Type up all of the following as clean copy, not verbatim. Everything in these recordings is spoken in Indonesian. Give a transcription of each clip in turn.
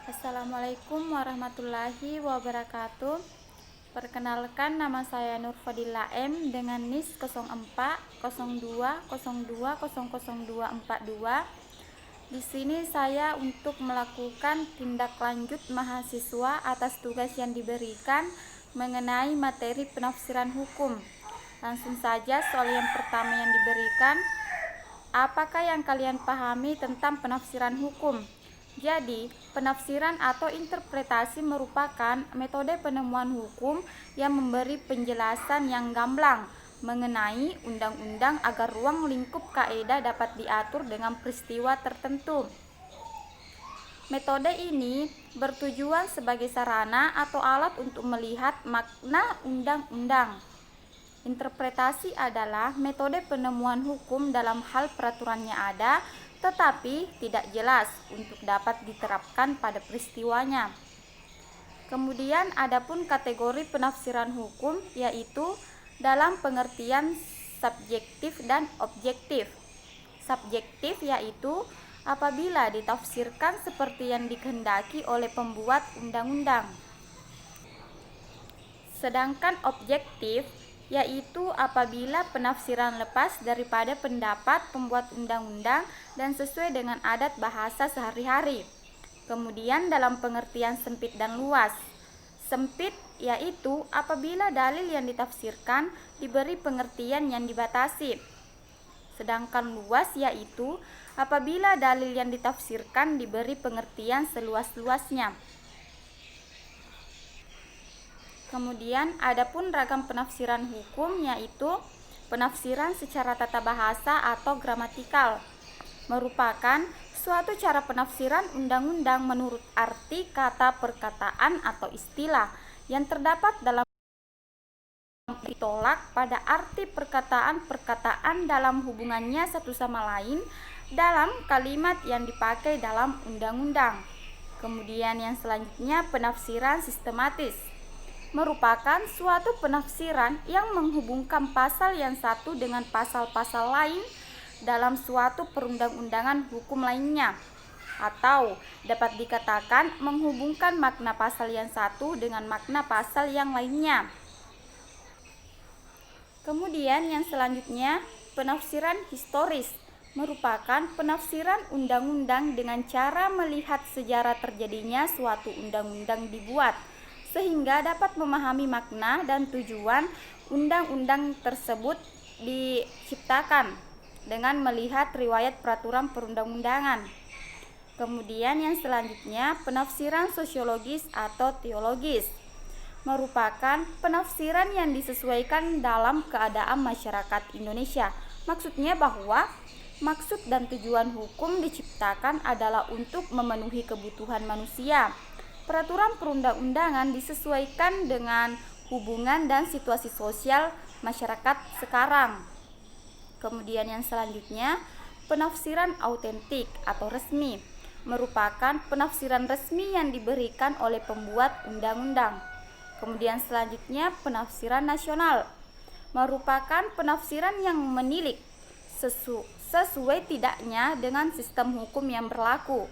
Assalamualaikum warahmatullahi wabarakatuh. Perkenalkan, nama saya Nur Fadila M dengan NIS 040202000242. Di sini saya untuk melakukan tindak lanjut mahasiswa atas tugas yang diberikan mengenai materi penafsiran hukum. Langsung saja soal yang pertama yang diberikan, apakah yang kalian pahami tentang penafsiran hukum? Jadi, penafsiran atau interpretasi merupakan metode penemuan hukum yang memberi penjelasan yang gamblang mengenai undang-undang agar ruang lingkup kaidah dapat diatur dengan peristiwa tertentu. Metode ini bertujuan sebagai sarana atau alat untuk melihat makna undang-undang. Interpretasi adalah metode penemuan hukum dalam hal peraturannya ada, tetapi tidak jelas untuk dapat diterapkan pada peristiwanya. Kemudian adapun kategori penafsiran hukum, yaitu dalam pengertian subjektif dan objektif. Subjektif yaitu apabila ditafsirkan seperti yang dikehendaki oleh pembuat undang-undang. Sedangkan objektif yaitu apabila penafsiran lepas daripada pendapat pembuat undang-undang dan sesuai dengan adat bahasa sehari-hari. Kemudian dalam pengertian sempit dan luas. Sempit yaitu apabila dalil yang ditafsirkan diberi pengertian yang dibatasi. Sedangkan luas yaitu apabila dalil yang ditafsirkan diberi pengertian seluas-luasnya. Kemudian adapun ragam penafsiran hukum, yaitu penafsiran secara tata bahasa atau gramatikal, merupakan suatu cara penafsiran undang-undang menurut arti kata perkataan atau istilah yang terdapat dalam ditolak pada arti perkataan-perkataan dalam hubungannya satu sama lain dalam kalimat yang dipakai dalam undang-undang. Kemudian yang selanjutnya penafsiran sistematis, merupakan suatu penafsiran yang menghubungkan pasal yang satu dengan pasal-pasal lain dalam suatu perundang-undangan hukum lainnya, atau dapat dikatakan menghubungkan makna pasal yang satu dengan makna pasal yang lainnya. Kemudian yang selanjutnya penafsiran historis, merupakan penafsiran undang-undang dengan cara melihat sejarah terjadinya suatu undang-undang dibuat sehingga dapat memahami makna dan tujuan undang-undang tersebut diciptakan dengan melihat riwayat peraturan perundang-undangan. Kemudian yang selanjutnya penafsiran sosiologis atau teologis, merupakan penafsiran yang disesuaikan dalam keadaan masyarakat Indonesia. Maksudnya bahwa maksud dan tujuan hukum diciptakan adalah untuk memenuhi kebutuhan manusia. Peraturan perundang-undangan disesuaikan dengan hubungan dan situasi sosial masyarakat sekarang. Kemudian yang selanjutnya penafsiran autentik atau resmi, merupakan penafsiran resmi yang diberikan oleh pembuat undang-undang. Kemudian selanjutnya penafsiran nasional, merupakan penafsiran yang menilik sesuai tidaknya dengan sistem hukum yang berlaku.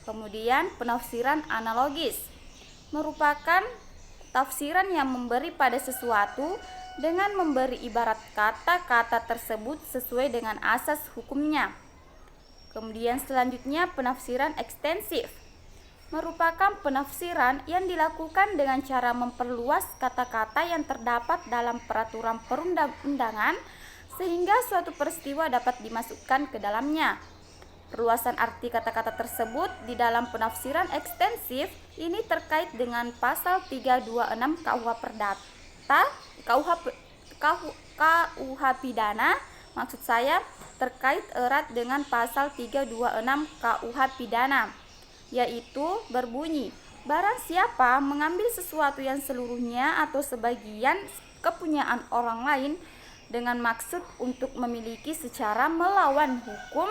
Kemudian penafsiran analogis, merupakan tafsiran yang memberi pada sesuatu dengan memberi ibarat kata-kata tersebut sesuai dengan asas hukumnya. Kemudian selanjutnya penafsiran ekstensif, merupakan penafsiran yang dilakukan dengan cara memperluas kata-kata yang terdapat dalam peraturan perundang-undangan sehingga suatu peristiwa dapat dimasukkan ke dalamnya. Perluasan arti kata-kata tersebut di dalam penafsiran ekstensif ini terkait dengan pasal 326 KUH Perdata, KUH Pidana, maksud saya terkait erat dengan pasal 326 KUH Pidana, yaitu berbunyi, barang siapa mengambil sesuatu yang seluruhnya atau sebagian kepunyaan orang lain dengan maksud untuk memiliki secara melawan hukum,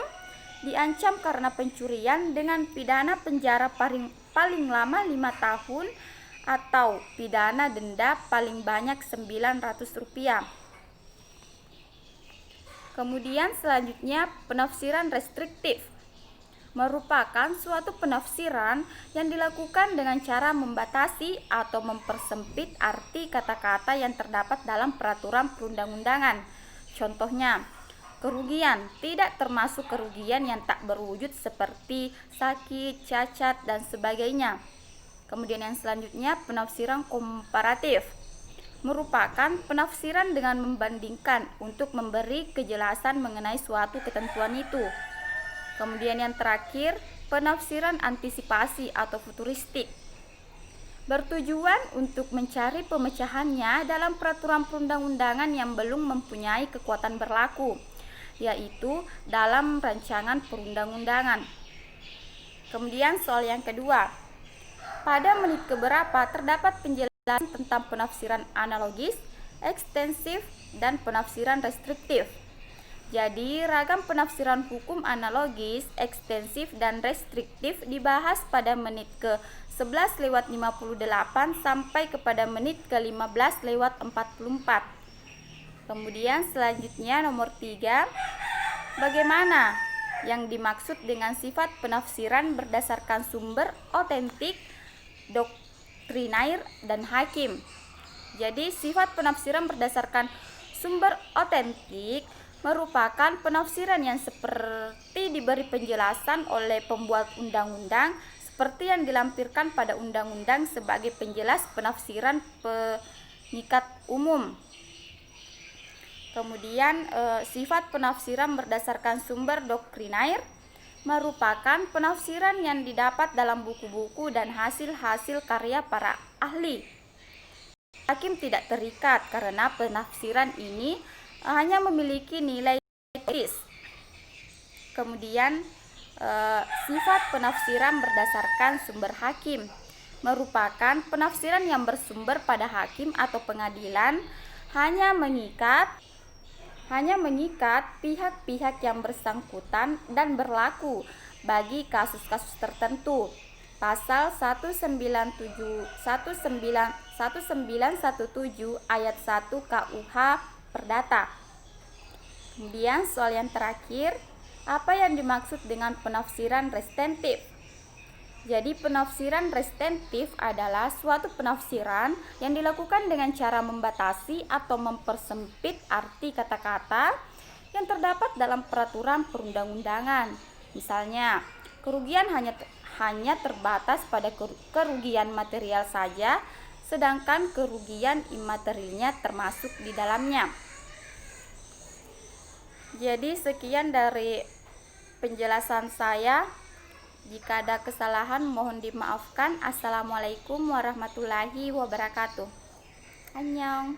diancam karena pencurian dengan pidana penjara paling lama 5 tahun atau pidana denda paling banyak Rp900. Kemudian selanjutnya penafsiran restriktif, merupakan suatu penafsiran yang dilakukan dengan cara membatasi atau mempersempit arti kata-kata yang terdapat dalam peraturan perundang-undangan. Contohnya, kerugian tidak termasuk kerugian yang tak berwujud seperti sakit, cacat, dan sebagainya. Kemudian yang selanjutnya, penafsiran komparatif merupakan penafsiran dengan membandingkan untuk memberi kejelasan mengenai suatu ketentuan itu. Kemudian yang terakhir, penafsiran antisipasi atau futuristik bertujuan untuk mencari pemecahannya dalam peraturan perundang-undangan yang belum mempunyai kekuatan berlaku, yaitu dalam rancangan perundang-undangan. Kemudian soal yang kedua, pada menit keberapa terdapat penjelasan tentang penafsiran analogis, ekstensif, dan penafsiran restriktif. Jadi, ragam penafsiran hukum analogis, ekstensif, dan restriktif dibahas pada menit ke-11:58 sampai kepada menit ke-15:44. Kemudian selanjutnya nomor 3, bagaimana yang dimaksud dengan sifat penafsiran berdasarkan sumber otentik, doktrinair, dan hakim. Jadi, sifat penafsiran berdasarkan sumber otentik merupakan penafsiran yang seperti diberi penjelasan oleh pembuat undang-undang seperti yang dilampirkan pada undang-undang sebagai penjelas penafsiran pengikat umum. Kemudian sifat penafsiran berdasarkan sumber doktrinair merupakan penafsiran yang didapat dalam buku-buku dan hasil-hasil karya para ahli. Hakim tidak terikat karena penafsiran ini hanya memiliki nilai teoritis. Kemudian sifat penafsiran berdasarkan sumber hakim merupakan penafsiran yang bersumber pada hakim atau pengadilan, hanya mengikat pihak-pihak yang bersangkutan dan berlaku bagi kasus-kasus tertentu. Pasal 1917 ayat 1 KUH Perdata. Kemudian soal yang terakhir, apa yang dimaksud dengan penafsiran restentif? Jadi penafsiran restentif adalah suatu penafsiran yang dilakukan dengan cara membatasi atau mempersempit arti kata-kata yang terdapat dalam peraturan perundang-undangan. Misalnya, kerugian hanya terbatas pada kerugian material saja, sedangkan kerugian imaterialnya termasuk di dalamnya. Jadi sekian dari penjelasan saya. Jika ada kesalahan mohon dimaafkan. Assalamualaikum warahmatullahi wabarakatuh. Annyeong.